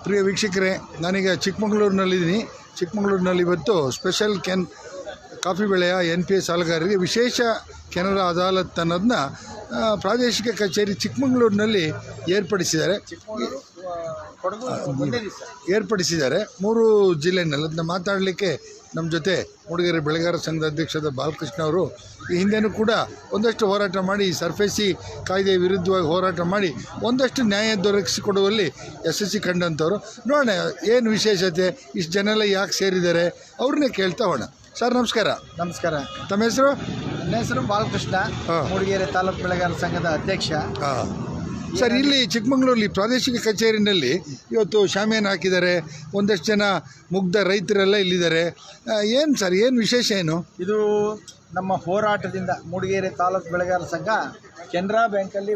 ಪ್ರಿಯ ವೀಕ್ಷಕರೇ, ನಾನೀಗ ಚಿಕ್ಕಮಗಳೂರಿನಲ್ಲಿದ್ದೀನಿ. ಚಿಕ್ಕಮಗಳೂರಿನಲ್ಲಿ ಇವತ್ತು ಸ್ಪೆಷಲ್ ಕಾಫಿ ಬೆಳೆಯ NPA ಸಾಲಗಾರರಿಗೆ ವಿಶೇಷ ಕೆನರಾ ಅದಾಲತ್ ಅನ್ನೋದನ್ನ ಪ್ರಾದೇಶಿಕ ಕಚೇರಿ ಚಿಕ್ಕಮಗಳೂರಿನಲ್ಲಿ ಏರ್ಪಡಿಸಿದ್ದಾರೆ 3 ಜಿಲ್ಲೆಯಲ್ಲಿ. ಅದನ್ನ ಮಾತಾಡಲಿಕ್ಕೆ ನಮ್ಮ ಜೊತೆ ಮೂಡಿಗೆರೆ ಬೆಳೆಗಾರರ ಸಂಘದ ಅಧ್ಯಕ್ಷರಾದ ಬಾಲಕೃಷ್ಣ ಅವರು ಈ ಹಿಂದೆನೂ ಕೂಡ ಒಂದಷ್ಟು ಹೋರಾಟ ಮಾಡಿ ಸರ್ಫೇಸಿ ಕಾಯ್ದೆ ವಿರುದ್ಧವಾಗಿ ಹೋರಾಟ ಮಾಡಿ ಒಂದಷ್ಟು ನ್ಯಾಯ ದೊರಕಿಸಿಕೊಡುವಲ್ಲಿ ಯಶಸ್ವಿ ಕಂಡಂಥವ್ರು. ನೋಡೋಣ ಏನು ವಿಶೇಷತೆ, ಇಷ್ಟು ಜನ ಎಲ್ಲ ಯಾಕೆ ಸೇರಿದ್ದಾರೆ ಅವ್ರನ್ನೇ ಕೇಳ್ತಾ ಹೋಣ. ಸರ್ ನಮಸ್ಕಾರ. ನಮಸ್ಕಾರ. ತಮ್ಮ ಹೆಸರು? ನನ್ನ ಹೆಸರು ಬಾಲಕೃಷ್ಣ, ಮೂಡಿಗೆರೆ ತಾಲೂಕು ಬೆಳೆಗಾರರ ಸಂಘದ ಅಧ್ಯಕ್ಷ. ಸರ್, ಇಲ್ಲಿ ಚಿಕ್ಕಮಗಳೂರಲ್ಲಿ ಪ್ರಾದೇಶಿಕ ಕಚೇರಿನಲ್ಲಿ ಇವತ್ತು ಶಾಮಿಯಾನ ಹಾಕಿದ್ದಾರೆ, ಒಂದಷ್ಟು ಜನ ಮುಗ್ಧ ರೈತರೆಲ್ಲ ಇಲ್ಲಿದ್ದಾರೆ. ಏನು ಸರ್, ಏನು ವಿಶೇಷ ಏನು? ಇದು ನಮ್ಮ ಹೋರಾಟದಿಂದ ಮೂಡಿಗೆರೆ ತಾಲೂಕು ಬೆಳೆಗಾರರ ಸಂಘ ಕೆನರಾ ಬ್ಯಾಂಕಲ್ಲಿ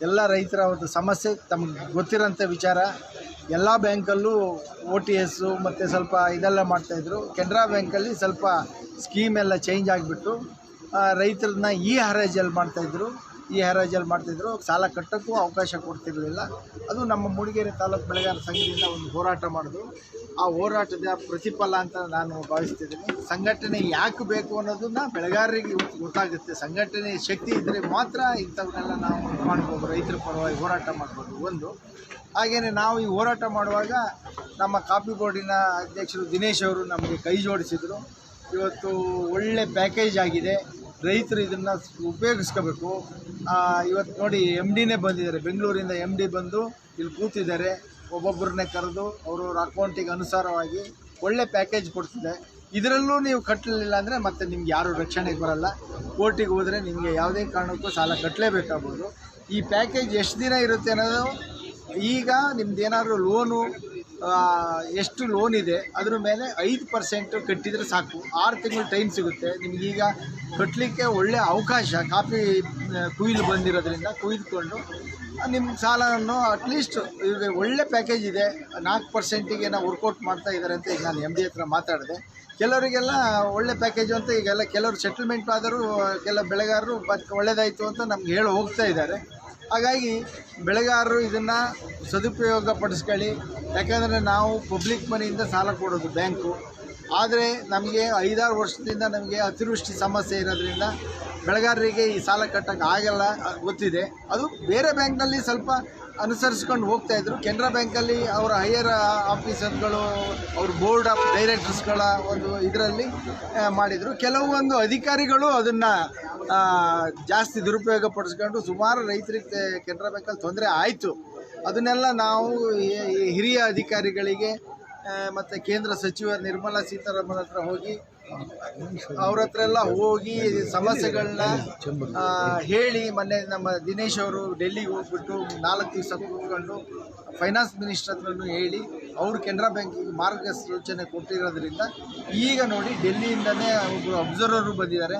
ಎಲ್ಲ ರೈತರ ಒಂದು ಸಮಸ್ಯೆ ತಮಗೆ ಗೊತ್ತಿರೋಂಥ ವಿಚಾರ. ಎಲ್ಲ ಬ್ಯಾಂಕಲ್ಲೂ OTS ಮತ್ತು ಸ್ವಲ್ಪ ಇದೆಲ್ಲ ಮಾಡ್ತಾಯಿದ್ರು. ಕೆನರಾ ಬ್ಯಾಂಕಲ್ಲಿ ಸ್ವಲ್ಪ ಸ್ಕೀಮ್ ಎಲ್ಲ ಚೇಂಜ್ ಆಗಿಬಿಟ್ಟು ರೈತರನ್ನ ಹರಾಜಲ್ಲಿ ಮಾಡ್ತಾಯಿದ್ರು. ಸಾಲ ಕಟ್ಟೋಕ್ಕೂ ಅವಕಾಶ ಕೊಡ್ತಿರಲಿಲ್ಲ. ಅದು ನಮ್ಮ ಮೂಡಿಗೆರೆ ತಾಲೂಕು ಬೆಳೆಗಾರರ ಸಂಘದಿಂದ ಒಂದು ಹೋರಾಟ ಮಾಡೋದು. ಆ ಹೋರಾಟದ ಪ್ರತಿಫಲ ಅಂತ ನಾನು ಭಾವಿಸ್ತಿದ್ದೀನಿ. ಸಂಘಟನೆ ಯಾಕೆ ಬೇಕು ಅನ್ನೋದನ್ನ ಬೆಳೆಗಾರರಿಗೆ ಗೊತ್ತಾಗುತ್ತೆ. ಸಂಘಟನೆ ಶಕ್ತಿ ಇದ್ದರೆ ಮಾತ್ರ ಇಂಥವನ್ನೆಲ್ಲ ನಾವು ಮಾಡ್ಬೋದು, ರೈತರ ಪರವಾಗಿ ಹೋರಾಟ ಮಾಡ್ಬೋದು. ಹಾಗೆಯೇ ನಾವು ಈ ಹೋರಾಟ ಮಾಡುವಾಗ ನಮ್ಮ ಕಾಫಿ ಬೋರ್ಡಿನ ಅಧ್ಯಕ್ಷರು ದಿನೇಶ್ ಅವರು ನಮಗೆ ಕೈ ಜೋಡಿಸಿದರು. ಇವತ್ತು ಒಳ್ಳೆ ಪ್ಯಾಕೇಜ್ ಆಗಿದೆ, ರೈತರು ಇದನ್ನು ಉಪಯೋಗಿಸ್ಕೋಬೇಕು. ಇವತ್ತು ನೋಡಿ MDನೇ ಬಂದಿದ್ದಾರೆ, ಬೆಂಗಳೂರಿಂದ MD ಬಂದು ಇಲ್ಲಿ ಕೂತಿದ್ದಾರೆ. ಒಬ್ಬೊಬ್ಬರನ್ನೇ ಕರೆದು ಅವರವ್ರ ಅಕೌಂಟಿಗೆ ಅನುಸಾರವಾಗಿ ಒಳ್ಳೆ ಪ್ಯಾಕೇಜ್ ಕೊಡ್ತಿದೆ. ಇದರಲ್ಲೂ ನೀವು ಕಟ್ಟಲಿಲ್ಲ ಅಂದರೆ ಮತ್ತೆ ನಿಮ್ಗೆ ಯಾರೂ ರಕ್ಷಣೆಗೆ ಬರಲ್ಲ. ಕೋರ್ಟಿಗೆ ಹೋದರೆ ನಿಮಗೆ ಯಾವುದೇ ಕಾರಣಕ್ಕೂ ಸಾಲ ಕಟ್ಟಲೇಬೇಕಾಗ್ಬೋದು. ಈ ಪ್ಯಾಕೇಜ್ ಎಷ್ಟು ದಿನ ಇರುತ್ತೆ ಅನ್ನೋದು, ಈಗ ನಿಮ್ದು ಏನಾದರೂ ಲೋನು ಎಷ್ಟು ಲೋನ್ ಇದೆ ಅದ್ರ ಮೇಲೆ 5% ಕಟ್ಟಿದರೆ ಸಾಕು, 6 ತಿಂಗಳು ಟೈಮ್ ಸಿಗುತ್ತೆ ನಿಮಗೀಗ ಕಟ್ಟಲಿಕ್ಕೆ. ಒಳ್ಳೆಯ ಅವಕಾಶ, ಕಾಫಿ ಕುಯ್ಲು ಬಂದಿರೋದ್ರಿಂದ ಕುಯ್ದುಕೊಂಡು ನಿಮ್ಮ ಸಾಲವನ್ನು ಅಟ್ಲೀಸ್ಟ್ ಈಗ ಒಳ್ಳೆ ಪ್ಯಾಕೇಜ್ ಇದೆ. 4%ಗೆ ನಾವು ವರ್ಕೌಟ್ ಮಾಡ್ತಾ ಇದ್ದಾರೆ ಅಂತ ಈಗ ನಾನು MD ಹತ್ರ ಮಾತಾಡಿದೆ. ಕೆಲವರಿಗೆಲ್ಲ ಒಳ್ಳೆ ಪ್ಯಾಕೇಜು ಅಂತ ಈಗೆಲ್ಲ ಕೆಲವರು ಸೆಟಲ್ಮೆಂಟ್ ಆದರೂ ಕೆಲ ಬೆಳೆಗಾರರು ಒಳ್ಳೆಯದಾಯಿತು ಅಂತ ನಮ್ಗೆ ಹೇಳಿ ಹೋಗ್ತಾ ಇದ್ದಾರೆ. ಹಾಗಾಗಿ ಬೆಳೆಗಾರರು ಇದನ್ನು ಸದುಪಯೋಗ ಪಡಿಸ್ಕೊಳ್ಳಿ. ಯಾಕಂದರೆ ನಾವು ಪಬ್ಲಿಕ್ ಮನಿಯಿಂದ ಸಾಲ ಕೊಡೋದು ಬ್ಯಾಂಕು. ಆದರೆ ನಮಗೆ 5-6 ವರ್ಷದಿಂದ ನಮಗೆ ಅತಿವೃಷ್ಟಿ ಸಮಸ್ಯೆ ಇರೋದ್ರಿಂದ ಬೆಳೆಗಾರರಿಗೆ ಈ ಸಾಲ ಕಟ್ಟೋಕ್ಕೆ ಆಗಲ್ಲ, ಗೊತ್ತಿದೆ. ಅದು ಬೇರೆ ಬ್ಯಾಂಕ್ನಲ್ಲಿ ಸ್ವಲ್ಪ ಅನುಸರಿಸ್ಕೊಂಡು ಹೋಗ್ತಾಯಿದ್ರು. ಕೆನರಾ ಬ್ಯಾಂಕಲ್ಲಿ ಅವರ ಹೈಯರ್ ಆಫೀಸರ್ಗಳು, ಅವ್ರ ಬೋರ್ಡ್ ಆಫ್ ಡೈರೆಕ್ಟರ್ಸ್ಗಳ ಒಂದು ಇದರಲ್ಲಿ ಮಾಡಿದರು. ಕೆಲವೊಂದು ಅಧಿಕಾರಿಗಳು ಅದನ್ನು ಜಾಸ್ತಿ ದುರುಪಯೋಗ ಪಡಿಸ್ಕೊಂಡು ಸುಮಾರು ರೈತರಿಗೆ ಕೆನರಾ ಬ್ಯಾಂಕಲ್ಲಿ ತೊಂದರೆ ಆಯಿತು. ಅದನ್ನೆಲ್ಲ ನಾವು ಹಿರಿಯ ಅಧಿಕಾರಿಗಳಿಗೆ ಮತ್ತು ಕೇಂದ್ರ ಸಚಿವ ನಿರ್ಮಲಾ ಸೀತಾರಾಮನ್ ಹತ್ರ ಹೋಗಿ ಅವ್ರ ಹತ್ರ ಎಲ್ಲ ಹೋಗಿ ಸಮಸ್ಯೆಗಳನ್ನ ಹೇಳಿ, ಮೊನ್ನೆ ನಮ್ಮ ದಿನೇಶ್ ಅವರು ಡೆಲ್ಲಿಗೆ ಹೋಗ್ಬಿಟ್ಟು 4 ದಿವಸ ಕೂತ್ಕೊಂಡು ಫೈನಾನ್ಸ್ ಮಿನಿಸ್ಟರ್ ಹತ್ರನೂ ಹೇಳಿ ಅವರು ಕೆನರಾ ಬ್ಯಾಂಕಿಗೆ ಮಾರ್ಗಸೂಚನೆ ಕೊಟ್ಟಿರೋದ್ರಿಂದ ಈಗ ನೋಡಿ ಡೆಲ್ಲಿಯಿಂದನೇ ಒಬ್ಬರು ಅಬ್ಸರ್ವರು ಬಂದಿದ್ದಾರೆ.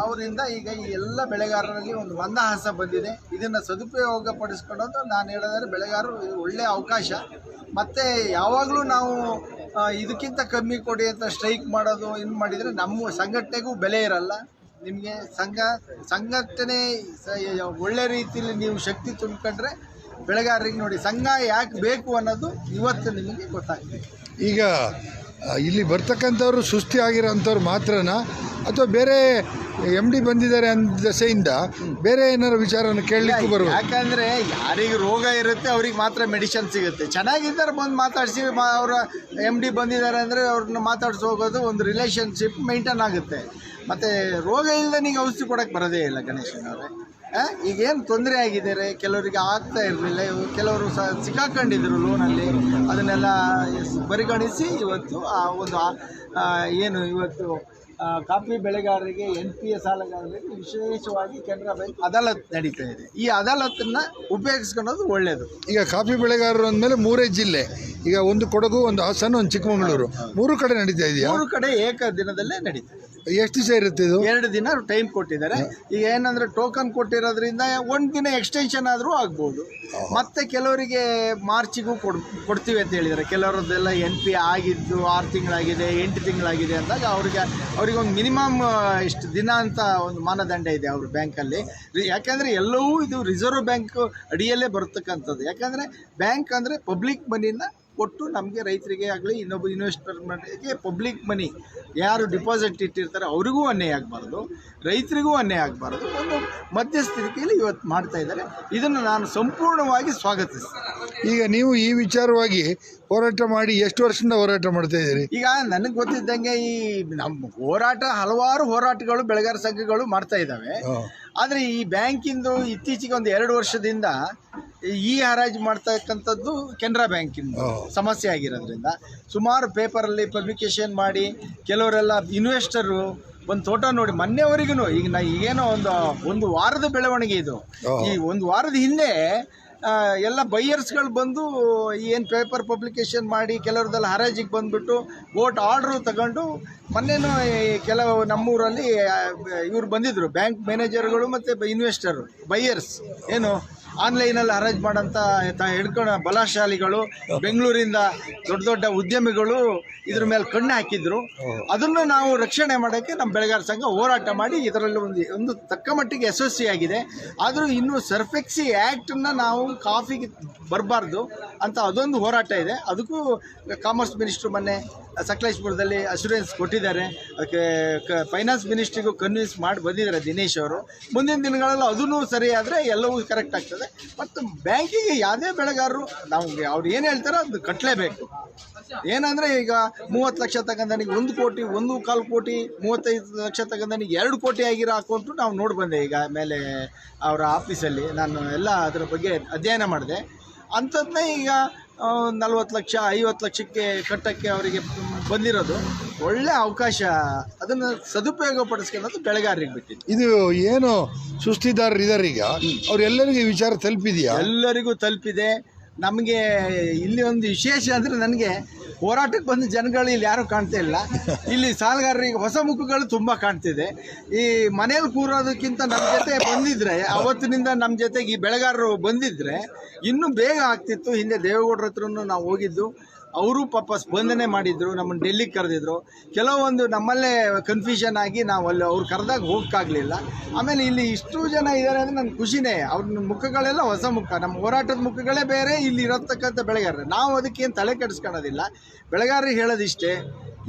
ಅವರಿಂದ ಈಗ ಈ ಎಲ್ಲ ಬೆಳೆಗಾರರಲ್ಲಿ ಒಂದು ಮಂದಹಾಸ ಬಂದಿದೆ. ಇದನ್ನು ಸದುಪಯೋಗ ಪಡಿಸ್ಕೊಳ್ಳೋದು ನಾನು ಹೇಳಿದರೆ ಬೆಳೆಗಾರರು ಒಳ್ಳೆಯ ಅವಕಾಶ. ಮತ್ತು ಯಾವಾಗಲೂ ನಾವು ಇದಕ್ಕಿಂತ ಕಮ್ಮಿ ಕೊಡಿ ಅಂತ ಸ್ಟ್ರೈಕ್ ಮಾಡೋದು ಮಾಡಿದರೆ ನಮ್ಮ ಸಂಘಟನೆಗೂ ಬೆಲೆ ಇರಲ್ಲ. ನಿಮಗೆ ಸಂಘಟನೆ ಒಳ್ಳೆ ರೀತಿಯಲ್ಲಿ ನೀವು ಶಕ್ತಿ ತುಂಬಿಕೊಂಡ್ರೆ ಬೆಳೆಗಾರರಿಗೆ ನೋಡಿ ಸಂಘ ಯಾಕೆ ಬೇಕು ಅನ್ನೋದು ಇವತ್ತು ನಿಮಗೆ ಗೊತ್ತಾಗ್ತದೆ. ಈಗ ಇಲ್ಲಿ ಬರ್ತಕ್ಕಂಥವ್ರು ಸುಸ್ತಿ ಆಗಿರೋಂಥವ್ರು ಮಾತ್ರನಾ, ಅಥವಾ ಬೇರೆ MD ಬಂದಿದ್ದಾರೆ ಅಂದ ದಸೆಯಿಂದ ಬೇರೆ ಏನಾರು ವಿಚಾರವನ್ನು ಕೇಳಲಿಕ್ಕೂ ಬರಬೇಕು? ಯಾಕಂದರೆ ಯಾರಿಗೆ ರೋಗ ಇರುತ್ತೆ ಅವ್ರಿಗೆ ಮಾತ್ರ ಮೆಡಿಸಿನ್ ಸಿಗುತ್ತೆ. ಚೆನ್ನಾಗಿದ್ದಾರೆ ಬಂದು ಮಾತಾಡಿಸಿ, ಅವರ MD ಬಂದಿದ್ದಾರೆ ಅಂದರೆ ಅವ್ರನ್ನ ಮಾತಾಡಿಸಿ ಹೋಗೋದು, ಒಂದು ರಿಲೇಷನ್ಶಿಪ್ ಮೇಂಟೈನ್ ಆಗುತ್ತೆ. ಮತ್ತು ರೋಗ ಇಲ್ಲದನಿಗೆ ಔಷಧಿ ಕೊಡೋಕ್ಕೆ ಬರೋದೇ ಇಲ್ಲ ಗಣೇಶನವರೇ. ಈಗೇನು ತೊಂದರೆ ಆಗಿದ್ದಾರೆ, ಕೆಲವರಿಗೆ ಆಗ್ತಾ ಇರಲಿಲ್ಲ, ಕೆಲವರು ಸಿಕ್ಕಾಕೊಂಡಿದ್ರು ಲೋನಲ್ಲಿ. ಅದನ್ನೆಲ್ಲ ಪರಿಗಣಿಸಿ ಇವತ್ತು ಏನು ಇವತ್ತು ಕಾಫಿ ಬೆಳೆಗಾರರಿಗೆ NPA ಸಾಲಗಾರರಿಗೆ ವಿಶೇಷವಾಗಿ ಕೆನರಾ ಬ್ಯಾಂಕ್ ಅದಾಲತ್ ನಡೀತಾ ಇದೆ. ಈ ಅದಾಲತನ್ನು ಉಪಯೋಗಿಸ್ಕೊಳ್ಳೋದು ಒಳ್ಳೆಯದು. ಈಗ ಕಾಫಿ ಬೆಳೆಗಾರರು ಅಂದಮೇಲೆ 3 ಜಿಲ್ಲೆ, ಈಗ ಒಂದು ಕೊಡಗು, ಒಂದು ಹಾಸನ, ಒಂದು ಚಿಕ್ಕಮಗಳೂರು, 3 ಕಡೆ ನಡೀತಾ ಇದೆಯಾ? 3 ಕಡೆ ಏಕ ದಿನದಲ್ಲೇ ನಡೀತಾ ಇದೆ. ಎಷ್ಟು ದಿವಸ ಇರುತ್ತೆ ಇದು? 2 ದಿನ ಟೈಮ್ ಕೊಟ್ಟಿದ್ದಾರೆ. ಈಗ ಏನಂದ್ರೆ ಟೋಕನ್ ಕೊಟ್ಟಿರೋದ್ರಿಂದ 1 ದಿನ ಎಕ್ಸ್ಟೆನ್ಷನ್ ಆದರೂ ಆಗ್ಬೋದು. ಮತ್ತೆ ಕೆಲವರಿಗೆ ಮಾರ್ಚಿಗೂ ಕೊಡ್ತೀವಿ ಅಂತ ಹೇಳಿದ್ದಾರೆ. ಕೆಲವರದ್ದೆಲ್ಲ NP ಆಗಿದ್ದು 6 ತಿಂಗಳಾಗಿದೆ, 8 ತಿಂಗಳಾಗಿದೆ ಅಂದಾಗ ಅವ್ರಿಗೆ ಒಂದು ಮಿನಿಮಮ್ ಇಷ್ಟು ದಿನ ಅಂತ ಒಂದು ಮಾನದಂಡ ಇದೆ ಅವ್ರ ಬ್ಯಾಂಕಲ್ಲಿ. ಯಾಕೆಂದರೆ ಎಲ್ಲವೂ ಇದು ರಿಸರ್ವ್ ಬ್ಯಾಂಕ್ ಅಡಿಯಲ್ಲೇ ಬರ್ತಕ್ಕಂಥದ್ದು. ಯಾಕಂದರೆ ಬ್ಯಾಂಕ್ ಅಂದರೆ ಪಬ್ಲಿಕ್ ಮನಿನ ಕೊಟ್ಟು ನಮಗೆ ರೈತರಿಗೆ ಆಗಲಿ ಇನ್ನೊಬ್ಬ ಇನ್ವೆಸ್ಟರ್ಗೆ ಪಬ್ಲಿಕ್ ಮನಿ ಯಾರು ಡಿಪಾಸಿಟ್ ಇಟ್ಟಿರ್ತಾರೆ ಅವರಿಗೂ ಅನ್ಯಾಯ ಆಗಬಾರ್ದು, ರೈತರಿಗೂ ಅನ್ಯಾಯ ಆಗಬಾರ್ದು. ಒಂದು ಮಧ್ಯಸ್ಥಿತಿಯಲ್ಲಿ ಇವತ್ತು ಮಾಡ್ತಾ ಇದ್ದಾರೆ. ಇದನ್ನು ನಾನು ಸಂಪೂರ್ಣವಾಗಿ ಸ್ವಾಗತಿಸ್ತೀನಿ. ಈಗ ನೀವು ಈ ವಿಚಾರವಾಗಿ ಹೋರಾಟ ಮಾಡಿ ಎಷ್ಟು ವರ್ಷದಿಂದ ಹೋರಾಟ ಮಾಡ್ತಾ ಇದ್ದೀರಿ? ಈಗ ನನಗೆ ಗೊತ್ತಿದ್ದಂಗೆ ಈ ನಮ್ಮ ಹೋರಾಟ ಹಲವಾರು ಹೋರಾಟಗಳು ಬೆಳೆಗಾರ ಸಂಘಗಳು ಮಾಡ್ತಾ ಇದ್ದಾವೆ. ಆದರೆ ಈ ಬ್ಯಾಂಕಿಂದು ಇತ್ತೀಚೆಗೆ ಒಂದು 2 ವರ್ಷದಿಂದ ಈ ಹರಾಜು ಮಾಡ್ತಕ್ಕಂಥದ್ದು ಕೆನರಾ ಬ್ಯಾಂಕಿಂದು ಸಮಸ್ಯೆ ಆಗಿರೋದ್ರಿಂದ ಸುಮಾರು ಪೇಪರಲ್ಲಿ ಪಬ್ಲಿಕೇಶನ್ ಮಾಡಿ ಕೆಲವರೆಲ್ಲ ಇನ್ವೆಸ್ಟರು ಒಂದು ತೋಟ ನೋಡಿ ಮೊನ್ನೆವರೆಗೂ ಈಗ ಈಗೇನೋ ಒಂದು ವಾರದ ಬೆಳವಣಿಗೆ ಇದು. ಈ 1 ವಾರದ ಹಿಂದೆ ಎಲ್ಲ ಬೈಯರ್ಸ್ಗಳು ಬಂದು ಏನು ಪೇಪರ್ ಪಬ್ಲಿಕೇಶನ್ ಮಾಡಿ ಕೆಲವ್ರದ್ದೆಲ್ಲ ಹರಾಜಿಗೆ ಬಂದುಬಿಟ್ಟು ವೋಟ್ ಆರ್ಡ್ರು ತಗೊಂಡು ಮೊನ್ನೆನೂ ಕೆಲವು ನಮ್ಮೂರಲ್ಲಿ ಇವ್ರು ಬಂದಿದ್ದರು, ಬ್ಯಾಂಕ್ ಮ್ಯಾನೇಜರ್ಗಳು ಮತ್ತು ಇನ್ವೆಸ್ಟರು ಬೈಯರ್ಸ್ ಏನು ಆನ್ಲೈನಲ್ಲಿ ಹರಾಜು ಮಾಡೋಂಥ ಹಿಡ್ಕೊಂಡು ಬಲಶಾಲಿಗಳು ಬೆಂಗಳೂರಿಂದ ದೊಡ್ಡ ದೊಡ್ಡ ಉದ್ಯಮಿಗಳು ಇದ್ರ ಮೇಲೆ ಕಣ್ಣು ಹಾಕಿದ್ರು. ಅದನ್ನು ನಾವು ರಕ್ಷಣೆ ಮಾಡೋಕ್ಕೆ ನಮ್ಮ ಬೆಳೆಗಾರ ಸಂಘ ಹೋರಾಟ ಮಾಡಿ ಇದರಲ್ಲಿ ಒಂದು ತಕ್ಕ ಮಟ್ಟಿಗೆ ಯಶಸ್ವಿಯಾಗಿದೆ. ಆದರೂ ಇನ್ನೂ ಸರ್ಫೆಕ್ಸಿ ಆ್ಯಕ್ಟನ್ನು ನಾವು ಕಾಫಿಗೆ ಬರಬಾರ್ದು ಅಂತ ಅದೊಂದು ಹೋರಾಟ ಇದೆ. ಅದಕ್ಕೂ ಕಾಮರ್ಸ್ ಮಿನಿಸ್ಟ್ರು ಮೊನ್ನೆ ಸಕಲೇಶ್ಪುರದಲ್ಲಿ ಅಶ್ಯೂರೆನ್ಸ್ ಕೊಟ್ಟಿದ್ದಾರೆ. ಅದಕ್ಕೆ ಫೈನಾನ್ಸ್ ಮಿನಿಸ್ಟ್ರಿಗೂ ಕನ್ವಿನ್ಸ್ ಮಾಡಿ ಬಂದಿದ್ದಾರೆ ದಿನೇಶ್ ಅವರು. ಮುಂದಿನ ದಿನಗಳಲ್ಲಿ ಅದೂ ಸರಿ ಆದರೆ ಎಲ್ಲವೂ ಕರೆಕ್ಟ್ ಆಗ್ತದೆ. ಮತ್ತು ಬ್ಯಾಂಕಿಗೆ ಯಾವುದೇ ಬೆಳೆಗಾರರು ನಾವು ಅವ್ರು ಏನು ಹೇಳ್ತಾರೋ ಅದು ಕಟ್ಟಲೇಬೇಕು. ಏನಂದರೆ ಈಗ 30 ಲಕ್ಷ ತಗೊಂಡನಿಗೆ 1 ಕೋಟಿ, 1.25 ಕೋಟಿ, 35 ಲಕ್ಷ ತಗೊಂಡನಿಗೆ 2 ಕೋಟಿ ಆಗಿರೋ ಅಕೌಂಟು ನಾವು ನೋಡಿ ಬಂದೆ. ಈಗ ಮೇಲೆ ಅವರ ಆಫೀಸಲ್ಲಿ ನಾನು ಎಲ್ಲ ಅದರ ಬಗ್ಗೆ ಅಧ್ಯಯನ ಮಾಡಿದೆ. ಅಂಥದ್ದನ್ನೇ ಈಗ 40 ಲಕ್ಷ 50 ಲಕ್ಷಕ್ಕೆ ಕಟ್ಟೋಕ್ಕೆ ಅವರಿಗೆ ಬಂದಿರೋದು ಒಳ್ಳೆ ಅವಕಾಶ. ಅದನ್ನು ಸದುಪಯೋಗ ಪಡಿಸ್ಕೊಳ್ಳೋದು ಬೆಳೆಗಾರರಿಗೆ ಬಿಟ್ಟಿದ್ದು. ಇದು ಏನು ಸುಸ್ತಿದಾರರು ಇದ್ದಾರೆ ಈಗ ಅವ್ರೆಲ್ಲರಿಗೂ ಈ ವಿಚಾರ ತಲುಪಿದೆಯಾ? ಎಲ್ಲರಿಗೂ ತಲುಪಿದೆ. ನಮಗೆ ಇಲ್ಲಿ ಒಂದು ವಿಶೇಷ ಅಂದರೆ ನನಗೆ ಹೋರಾಟಕ್ಕೆ ಬಂದ ಜನಗಳು ಇಲ್ಲಿ ಯಾರೂ ಕಾಣ್ತಾ ಇಲ್ಲ. ಇಲ್ಲಿ ಸಾಲಗಾರರಿಗೆ ಹೊಸ ಮುಖಗಳು ತುಂಬ ಕಾಣ್ತಿದೆ. ಈ ಮನೇಲಿ ಕೂರೋದಕ್ಕಿಂತ ನಮ್ಮ ಜೊತೆ ಬಂದಿದ್ದರೆ, ಅವತ್ತಿನಿಂದ ನಮ್ಮ ಜೊತೆಗೆ ಈ ಬೆಳೆಗಾರರು ಬಂದಿದ್ದರೆ ಇನ್ನೂ ಬೇಗ ಆಗ್ತಿತ್ತು. ಹಿಂದೆ ದೇವೇಗೌಡರ ಹತ್ರನೂ ನಾವು ಹೋಗಿದ್ದು, ಅವರು ಪಾಪ ಸ್ಪಂದನೆ ಮಾಡಿದ್ರು, ನಮ್ಮನ್ನು ಡೆಲ್ಲಿಗೆ ಕರೆದಿದ್ರು. ಕೆಲವೊಂದು ನಮ್ಮಲ್ಲೇ ಕನ್ಫ್ಯೂಷನ್ ಆಗಿ ನಾವು ಅಲ್ಲಿ ಅವ್ರು ಕರೆದಾಗ ಹೋಗೋಕ್ಕಾಗಲಿಲ್ಲ. ಆಮೇಲೆ ಇಲ್ಲಿ ಇಷ್ಟು ಜನ ಇದ್ದಾರೆ ಅಂದರೆ ನನ್ನ ಖುಷಿನೇ. ಅವ್ರ ಮುಖಗಳೆಲ್ಲ ಹೊಸ ಮುಖ, ನಮ್ಮ ಹೋರಾಟದ ಮುಖಗಳೇ ಬೇರೆ, ಇಲ್ಲಿ ಇರತಕ್ಕಂಥ ಬೆಳೆಗಾರರು. ನಾವು ಅದಕ್ಕೇನು ತಲೆ ಕೆಡಿಸ್ಕೊಳ್ಳೋದಿಲ್ಲ. ಬೆಳೆಗಾರರಿಗೆ ಹೇಳೋದಿಷ್ಟೇ,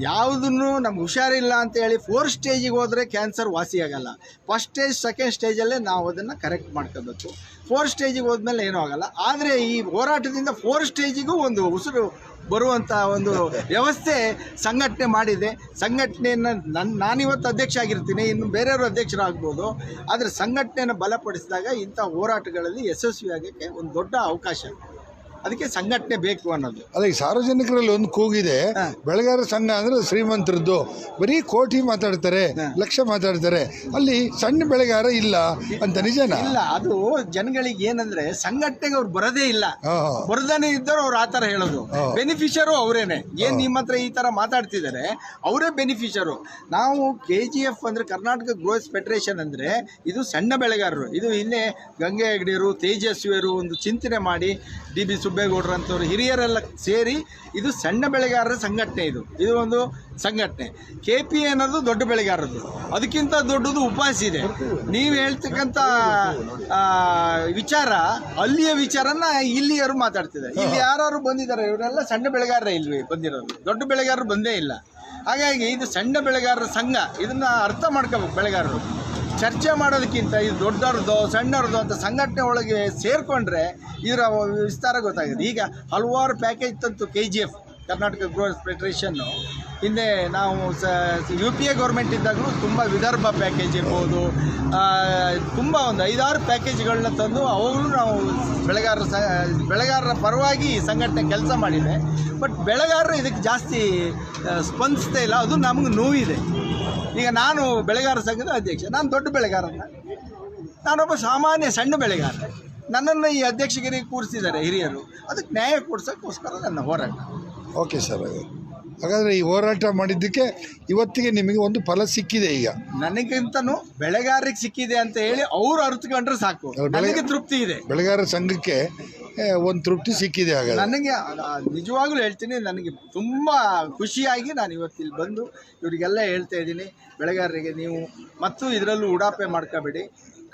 ಯಾವುದನ್ನು ನಮ್ಗೆ ಹುಷಾರಿಲ್ಲ ಅಂತೇಳಿ 4 ಸ್ಟೇಜಿಗೆ ಹೋದರೆ ಕ್ಯಾನ್ಸರ್ ವಾಸಿಯಾಗಲ್ಲ. ಫಸ್ಟ್ ಸ್ಟೇಜ್, ಸೆಕೆಂಡ್ ಸ್ಟೇಜಲ್ಲೇ ನಾವು ಅದನ್ನು ಕರೆಕ್ಟ್ ಮಾಡ್ಕೋಬೇಕು. 4 ಸ್ಟೇಜಿಗೆ ಹೋದ್ಮೇಲೆ ಏನೂ ಆಗಲ್ಲ. ಆದರೆ ಈ ಹೋರಾಟದಿಂದ 4 ಸ್ಟೇಜಿಗೂ ಒಂದು ಉಸಿರು ಬರುವಂಥ ಒಂದು ವ್ಯವಸ್ಥೆ ಸಂಘಟನೆ ಮಾಡಿದೆ. ಸಂಘಟನೆಯನ್ನು ನಾನಿವತ್ತು ಅಧ್ಯಕ್ಷ ಆಗಿರ್ತೀನಿ, ಇನ್ನು ಬೇರೆಯವರು ಅಧ್ಯಕ್ಷರಾಗ್ಬೋದು. ಆದರೆ ಸಂಘಟನೆಯನ್ನು ಬಲಪಡಿಸಿದಾಗ ಇಂಥ ಹೋರಾಟಗಳಲ್ಲಿ ಯಶಸ್ವಿಯಾಗೋಕ್ಕೆ ಒಂದು ದೊಡ್ಡ ಅವಕಾಶ. ಅದಕ್ಕೆ ಸಂಘಟನೆ ಬೇಕು ಅನ್ನೋದು. ಅಲ್ಲ, ಈ ಸಾರ್ವಜನಿಕರಲ್ಲಿ ಒಂದು ಕೂಗಿದೆ, ಬೆಳೆಗಾರರ ಸಂಘ ಅಂದರೆ ಶ್ರೀಮಂತರದ್ದು, ಬರೀ ಕೋಟಿ ಮಾತಾಡ್ತಾರೆ, ಲಕ್ಷ ಮಾತಾಡ್ತಾರೆ, ಅಲ್ಲಿ ಸಣ್ಣ ಬೆಳೆಗಾರ ಇಲ್ಲ ಅಂತ. ನಿಜನಾ? ಇಲ್ಲ, ಅದು ಜನಗಳಿಗೆ ಏನಂದ್ರೆ ಸಂಘಟನೆಗೆ ಅವ್ರು ಬರೋದೇ ಇಲ್ಲ. ಬರದೇನೆ ಇದ್ದರು ಅವ್ರು ಆ ಥರ ಹೇಳೋದು. ಬೆನಿಫಿಷರು ಅವರೇನೆ. ಏನು ನಿಮ್ಮ ಹತ್ರ ಈ ಥರ ಮಾತಾಡ್ತಿದ್ದಾರೆ, ಅವರೇ ಬೆನಿಫಿಷರು. ನಾವು KGF ಅಂದರೆ ಕರ್ನಾಟಕ ಗ್ರೋಸ್ ಫೆಡರೇಷನ್ ಅಂದರೆ ಇದು ಸಣ್ಣ ಬೆಳೆಗಾರರು. ಇದು ಹಿಂದೆ ಗಂಗೆ ಹೆಗ್ಡೆಯರು, ತೇಜಸ್ವಿಯರು ಒಂದು ಚಿಂತನೆ ಮಾಡಿ DB ಸುಬ್ಬೇಗೌಡರು ಅಂತವ್ರು ಹಿರಿಯರೆಲ್ಲ ಸೇರಿ ಇದು ಸಣ್ಣ ಬೆಳೆಗಾರರ ಸಂಘಟನೆ. ಇದು ಒಂದು ಸಂಘಟನೆ. KP ಅನ್ನೋದು ದೊಡ್ಡ ಬೆಳೆಗಾರದ್ದು, ಅದಕ್ಕಿಂತ ದೊಡ್ಡದು ಉಪವಾಸ ಇದೆ. ನೀವು ಹೇಳ್ತಕ್ಕಂಥ ವಿಚಾರ ಅಲ್ಲಿಯ ವಿಚಾರನ ಇಲ್ಲಿಯವರು ಮಾತಾಡ್ತಿದ್ದಾರೆ. ಇಲ್ಲಿ ಯಾರು ಬಂದಿದ್ದಾರೆ, ಇವರೆಲ್ಲ ಸಣ್ಣ ಬೆಳೆಗಾರರೇ ಇಲ್ವಿ ಬಂದಿರೋದು, ದೊಡ್ಡ ಬೆಳೆಗಾರರು ಬಂದೇ ಇಲ್ಲ. ಹಾಗಾಗಿ ಇದು ಸಣ್ಣ ಬೆಳೆಗಾರರ ಸಂಘ. ಇದನ್ನು ಅರ್ಥ ಮಾಡ್ಕೋಬೇಕು ಬೆಳೆಗಾರರು. ಚರ್ಚೆ ಮಾಡೋದಕ್ಕಿಂತ ಇದು ದೊಡ್ಡವ್ರದ್ದು ಸಣ್ಣವ್ರದ್ದು ಅಂತ ಸಂಘಟನೆ ಒಳಗೆ ಸೇರಿಕೊಂಡ್ರೆ ಇದರ ವಿಸ್ತಾರ ಗೊತ್ತಾಗಿದೆ. ಈಗ ಹಲವಾರು ಪ್ಯಾಕೇಜ್ ತಂತು KGF, ಕರ್ನಾಟಕ ಗ್ರೋಸ್ ಫೆಡರೇಷನ್ನು. ಹಿಂದೆ ನಾವು UPA ಗೌರ್ಮೆಂಟ್ ಇದ್ದಾಗಲೂ ತುಂಬ ವಿದರ್ಭ ಪ್ಯಾಕೇಜ್ ಇರ್ಬೋದು, ತುಂಬ ಒಂದು 5-6 ಪ್ಯಾಕೇಜ್ಗಳನ್ನ ತಂದು ಅವಾಗಲೂ ನಾವು ಬೆಳೆಗಾರರ ಪರವಾಗಿ ಸಂಘಟನೆ ಕೆಲಸ ಮಾಡಿದೆ. ಬಟ್ ಬೆಳೆಗಾರರು ಇದಕ್ಕೆ ಜಾಸ್ತಿ ಸ್ಪಂದಿಸ್ತಾ ಇಲ್ಲ. ಅದು ನಮಗೆ ನೋವಿದೆ. ಈಗ ನಾನು ಬೆಳೆಗಾರ ಸಂಘದ ಅಧ್ಯಕ್ಷ, ನಾನು ದೊಡ್ಡ ಬೆಳೆಗಾರನ, ನಾನೊಬ್ಬ ಸಾಮಾನ್ಯ ಸಣ್ಣ ಬೆಳೆಗಾರ. ನನ್ನನ್ನು ಈ ಅಧ್ಯಕ್ಷಗಿರಿಗೆ ಕೂರಿಸಿದ್ದಾರೆ ಹಿರಿಯರು. ಅದಕ್ಕೆ ನ್ಯಾಯ ಕೊಡ್ಸೋಕ್ಕೋಸ್ಕರ ನನ್ನ ಹೋರಾಟ. Okay sir. ಹಾಗಾದರೆ ಈ ಹೋರಾಟ ಮಾಡಿದ್ದಕ್ಕೆ ಇವತ್ತಿಗೆ ನಿಮಗೆ ಒಂದು ಫಲ ಸಿಕ್ಕಿದೆ. ಈಗ ನನಗಿಂತನೂ ಬೆಳೆಗಾರರಿಗೆ ಸಿಕ್ಕಿದೆ ಅಂತ ಹೇಳಿ ಅವ್ರು ಅರ್ಥಕೊಂಡ್ರೆ ಸಾಕು, ನನಗೆ ತೃಪ್ತಿ ಇದೆ. ಬೆಳೆಗಾರರ ಸಂಘಕ್ಕೆ ಒಂದು ತೃಪ್ತಿ ಸಿಕ್ಕಿದೆ. ಹಾಗಾದ್ರೆ ನನಗೆ ನಿಜವಾಗ್ಲೂ ಹೇಳ್ತೀನಿ, ನನಗೆ ತುಂಬ ಖುಷಿಯಾಗಿ ನಾನು ಇವತ್ತಿಲ್ಲಿ ಬಂದು ಇವರಿಗೆಲ್ಲ ಹೇಳ್ತಾ ಇದ್ದೀನಿ, ಬೆಳೆಗಾರರಿಗೆ ನೀವು ಮತ್ತು ಇದರಲ್ಲೂ ಉಡಾಪೆ ಮಾಡ್ಕೋಬೇಡಿ,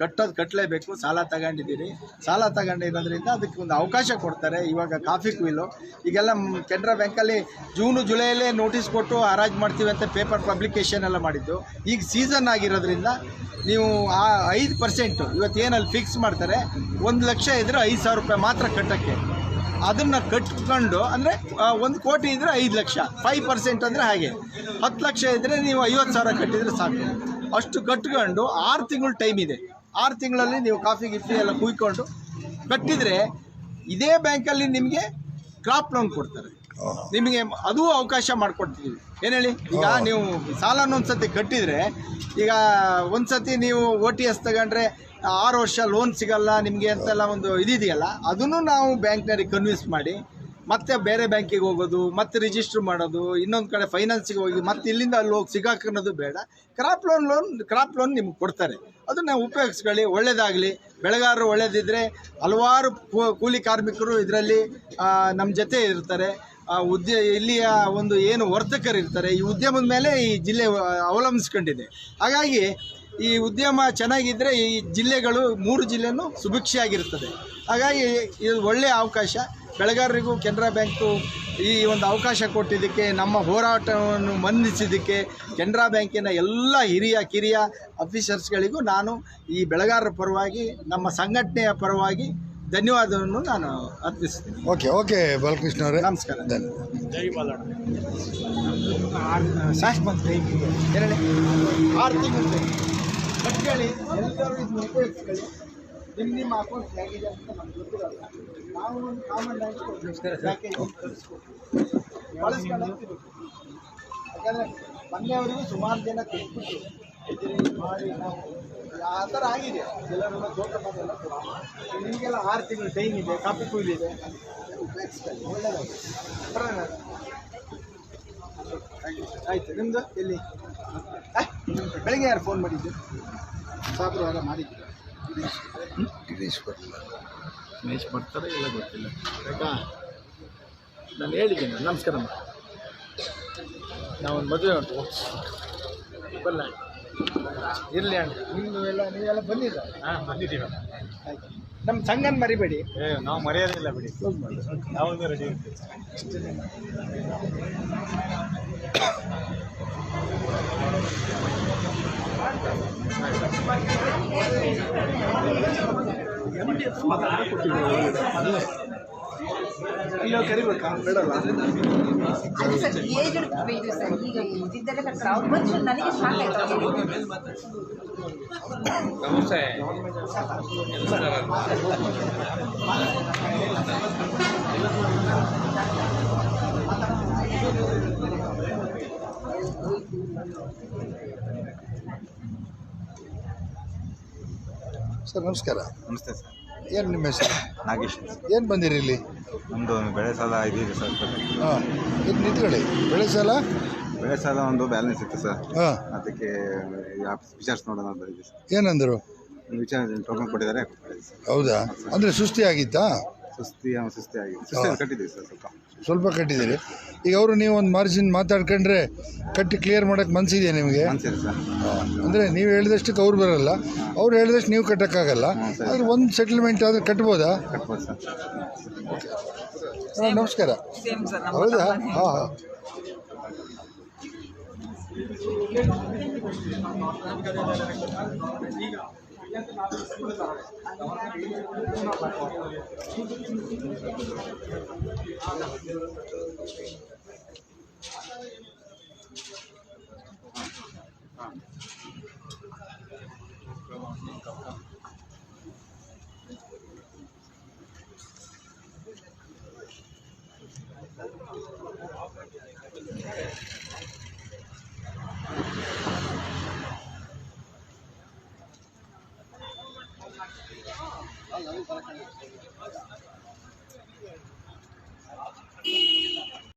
ಕಟ್ಟಲೇಬೇಕು. ಸಾಲ ತಗೊಂಡಿದ್ದೀರಿ, ಸಾಲ ತಗೊಂಡಿರೋದ್ರಿಂದ ಅದಕ್ಕೆ ಒಂದು ಅವಕಾಶ ಕೊಡ್ತಾರೆ. ಇವಾಗ ಕಾಫಿ ಕುಯ್ಲು ಈಗೆಲ್ಲ ಕೆನರಾ ಬ್ಯಾಂಕಲ್ಲಿ ಜೂನು ಜುಲೈಯಲ್ಲೇ ನೋಟಿಸ್ ಕೊಟ್ಟು ಹರಾಜು ಮಾಡ್ತೀವಿ ಅಂತ ಪೇಪರ್ ಪಬ್ಲಿಕೇಶನ್ ಎಲ್ಲ ಮಾಡಿದ್ದು. ಈಗ ಸೀಸನ್ ಆಗಿರೋದ್ರಿಂದ ನೀವು ಆ 5% ಇವತ್ತೇನಲ್ಲಿ ಫಿಕ್ಸ್ ಮಾಡ್ತಾರೆ, 1 ಲಕ್ಷ ಇದ್ದರೆ 5,000 ರೂಪಾಯಿ ಮಾತ್ರ ಕಟ್ಟೋಕ್ಕೆ. ಅದನ್ನು ಕಟ್ಕೊಂಡು ಅಂದರೆ 1 ಕೋಟಿ ಇದ್ದರೆ 5 ಲಕ್ಷ, 5% ಅಂದರೆ ಹಾಗೆ 10 ಲಕ್ಷ ಇದ್ದರೆ ನೀವು 50,000 ಕಟ್ಟಿದರೆ ಸಾಕು. ಅಷ್ಟು ಕಟ್ಕೊಂಡು 6 ತಿಂಗಳು ಟೈಮ್ ಇದೆ. 6 ತಿಂಗಳಲ್ಲಿ ನೀವು ಕಾಫಿ ಗಿಫ್ಟಿ ಎಲ್ಲ ಕುಯ್ಕೊಂಡು ಕಟ್ಟಿದರೆ ಇದೇ ಬ್ಯಾಂಕಲ್ಲಿ ನಿಮಗೆ ಕ್ರಾಪ್ ಲೋನ್ ಕೊಡ್ತಾರೆ. ನಿಮಗೆ ಅದೂ ಅವಕಾಶ ಮಾಡಿಕೊಡ್ತೀವಿ. ಏನು ಹೇಳಿ, ಈಗ ನೀವು ಸಾಲನ ಒಂದು ಸತಿ ಕಟ್ಟಿದರೆ, ಈಗ ಒಂದು ಸತಿ ನೀವು OTS ತಗೊಂಡ್ರೆ 6 ವರ್ಷ ಲೋನ್ ಸಿಗಲ್ಲ ನಿಮಗೆ ಅಂತೆಲ್ಲ ಒಂದು ಇದಿದೆಯಲ್ಲ, ಅದನ್ನು ನಾವು ಬ್ಯಾಂಕ್ನವ್ರಿಗೆ ಕನ್ವಿನ್ಸ್ ಮಾಡಿ ಮತ್ತೆ ಬೇರೆ ಬ್ಯಾಂಕಿಗೆ ಹೋಗೋದು, ಮತ್ತೆ ರಿಜಿಸ್ಟ್ರ್ ಮಾಡೋದು, ಇನ್ನೊಂದು ಕಡೆ ಫೈನಾನ್ಸಿಗೆ ಹೋಗಿ ಮತ್ತೆ ಇಲ್ಲಿಂದ ಅಲ್ಲಿ ಹೋಗಿ ಸಿಗಾಕೋದು ಬೇಡ. ಕ್ರಾಪ್ ಲೋನ್ ನಿಮ್ಗೆ ಕೊಡ್ತಾರೆ, ಅದನ್ನು ಉಪಯೋಗಿಸ್ಕೊಳ್ಳಿ, ಒಳ್ಳೆಯದಾಗಲಿ. ಬೆಳೆಗಾರರು ಒಳ್ಳೆಯದಿದ್ದರೆ ಹಲವಾರು ಕೂಲಿ ಕಾರ್ಮಿಕರು ಇದರಲ್ಲಿ ನಮ್ಮ ಜೊತೆ ಇರ್ತಾರೆ. ಇಲ್ಲಿಯ ಒಂದು ಏನು ವರ್ತಕರು ಇರ್ತಾರೆ, ಈ ಉದ್ಯಮದ ಮೇಲೆ ಈ ಜಿಲ್ಲೆ ಅವಲಂಬಿಸ್ಕೊಂಡಿದೆ. ಹಾಗಾಗಿ ಈ ಉದ್ಯಮ ಚೆನ್ನಾಗಿದ್ದರೆ ಈ ಜಿಲ್ಲೆಗಳು 3 ಜಿಲ್ಲೆನೂ ಸುಭಿಕ್ಷೆಯಾಗಿರ್ತದೆ. ಹಾಗಾಗಿ ಇದು ಒಳ್ಳೆಯ ಅವಕಾಶ. ಬೆಳೆಗಾರರಿಗೂ ಕೆನರಾ ಬ್ಯಾಂಕು ಈ ಒಂದು ಅವಕಾಶ ಕೊಟ್ಟಿದ್ದಕ್ಕೆ, ನಮ್ಮ ಹೋರಾಟವನ್ನು ಮನ್ನಿಸಿದ್ದಕ್ಕೆ ಕೆನರಾ ಬ್ಯಾಂಕಿನ ಎಲ್ಲ ಹಿರಿಯ ಕಿರಿಯ ಆಫೀಸರ್ಸ್ಗಳಿಗೂ ನಾನು ಈ ಬೆಳೆಗಾರರ ಪರವಾಗಿ, ನಮ್ಮ ಸಂಘಟನೆಯ ಪರವಾಗಿ ಧನ್ಯವಾದವನ್ನು ನಾನು ಅರ್ಪಿಸ್ತೀನಿ. ಓಕೆ ಬಾಲಕೃಷ್ಣ ಅವರೇ, ನಮಸ್ಕಾರ. ಜೈ ಬಾಲಣ್ಣ. ಸಾಕು ಬಂತು ಹೇಳಿ, 6 ತಿಂಗಳು ಕಟ್ಕೊಳ್ಳಿ, ಎಲ್ಲರೂ ಇದನ್ನು ಉಪಯೋಗಿಸ್ಕೊಳ್ಳಿ. ನಿಮ್ಮ ಅಕೌಂಟ್ ಹೇಗಿದೆ ಅಂತ ನಮ್ಗೆ ಗೊತ್ತಿರಲ್ಲ, ನಾವು ಒಂದು ಕಾಮನ್ ಪ್ಯಾಕೇಜ್ ಬಳಸ್ಕೊಂಡು. ಯಾಕಂದರೆ ಮೊನ್ನೆವರೆಗೂ ಸುಮಾರು ಜನ ಕಟ್ಬಿಟ್ಟು ಮಾಡಿ ನಾವು ಆ ಥರ ಆಗಿದೆ. ಎಲ್ಲರೂ ತೋಟ ಎಲ್ಲ ನಿಮಗೆಲ್ಲ 6 ತಿಂಗಳು ಟೈಮ್ ಇದೆ, ಕಾಫಿ ಕುಯ್ಲಿದೆ, ಉಪಯೋಗಿಸ್ಕೊಳ್ಳಿ, ಒಳ್ಳೆಯದಾಗಿದೆ. ಬರೋಣ. ಆಯಿತು, ನಿಮ್ಮದು ಎಲ್ಲಿ ಬೆಳಿಗ್ಗೆ ಯಾರು ಫೋನ್ ಮಾಡಿದ್ದು? ಸಾಬ್ರು ಎಲ್ಲ ಮಾಡಿದ್ದು. ಗಿರೀಶ್ ಬರಲ್ಲ, ಮ್ಯಾಚ್ ಬರ್ತಾರೆ ಇಲ್ಲ ಗೊತ್ತಿಲ್ಲ. ಆಯಿತಾ, ನಾನು ಹೇಳಿದ್ದೀನಿ. ನಮಸ್ಕಾರ. ನಾವೊಂದು ಮದುವೆ ಉಂಟು, ಬಲ್ಲ ಇರಲಿ ಅಣ್ಣ. ನೀವೆಲ್ಲ ಬಂದಿಲ್ಲ? ಹಾಂ, ಬಂದಿದ್ದೀವಿ. ಆಯ್ತು, ನಮ್ಮ ಸಂಘನ ಮರಿಬೇಡಿ. ನಾವು ಮರೆಯೋದಿಲ್ಲ ಬಿಡಿ, ಕ್ಲೋಸ್ ಮಾಡಿ. ಯಾವಾಗಲೂ ರೆಡಿ ಇರ್ತೀವಿ. ಇಲ್ಲ ಕರಿಬೇಕಾ? ಬೇಡಲ್ಲ. ಅದು ಸರ್ ಏಜ್ ಇದು ಸರ್, ಈಗ ಇದ್ದಿದ್ದೆಲ್ಲ ಕಟ್ತಾರೆ. ಅವ್ರು ಬಂದು ನನಗೆ ಶಾಕ್ ಆಯ್ತು. ಸರ್ ನಮಸ್ಕಾರ. ನಮಸ್ತೆ ಸರ್. ಏನು ನಿಮ್ಮ ಹೆಸರು? ನಾಗೇಶ್. ಏನು ಬಂದಿರಿ ಇಲ್ಲಿ? ನಮ್ಮದು ಬೆಳೆ ಸಾಲ ಇದೆ ಸರ್. ಹಾಂ, ಇದು ನಿಂತ್ಕೊಳ್ಳಿ. ಬೆಳೆ ಸಾಲ ಒಂದು ಬ್ಯಾಲೆನ್ಸ್ ಇತ್ತು ಸರ್, ಹಾಂ, ಅದಕ್ಕೆ ವಿಚಾರಿಸಿ ನೋಡೋಣ ಅಂತ ಬಂದಿದ್ದೆ ಸರ್. ಏನಂದರು? ವಿಚಾರ ಟೋಕನ್ ಕೊಟ್ಟಿದ್ದಾರೆ. ಹೌದಾ? ಅಂದರೆ ಸುಸ್ತಿ ಆಗಿತ್ತಾ? ಸುಸ್ತಿ ಆಗಿದೆ. ಕಟ್ಟಿದ್ದೀವಿ ಸರ್, ಸ್ವಲ್ಪ ಕಟ್ಟಿದ್ದೀರಿ. ಈಗ ಅವರು ನೀವು ಒಂದು ಮಾರ್ಜಿನ್ ಮಾತಾಡ್ಕೊಂಡ್ರೆ ಕಟ್ಟಿ ಕ್ಲಿಯರ್ ಮಾಡೋಕ್ಕೆ ಮನಸ್ಸಿದೆಯಾ ನಿಮಗೆ? ಮನ್ಸಿದೆ ಸರ್. ಅಂದರೆ ನೀವು ಹೇಳಿದಷ್ಟಕ್ಕೆ ಅವ್ರು ಬರಲ್ಲ, ಅವ್ರು ಹೇಳಿದಷ್ಟು ನೀವು ಕಟ್ಟೋಕ್ಕಾಗಲ್ಲ. ಆದರೆ ಒಂದು ಸೆಟಲ್ಮೆಂಟ್ ಆದರೆ ಕಟ್ಬೋದಾ? ಕಟ್ಬೋದು ಸರ್. ನಮಸ್ಕಾರ. ಹೌದಾ? ಹಾಂ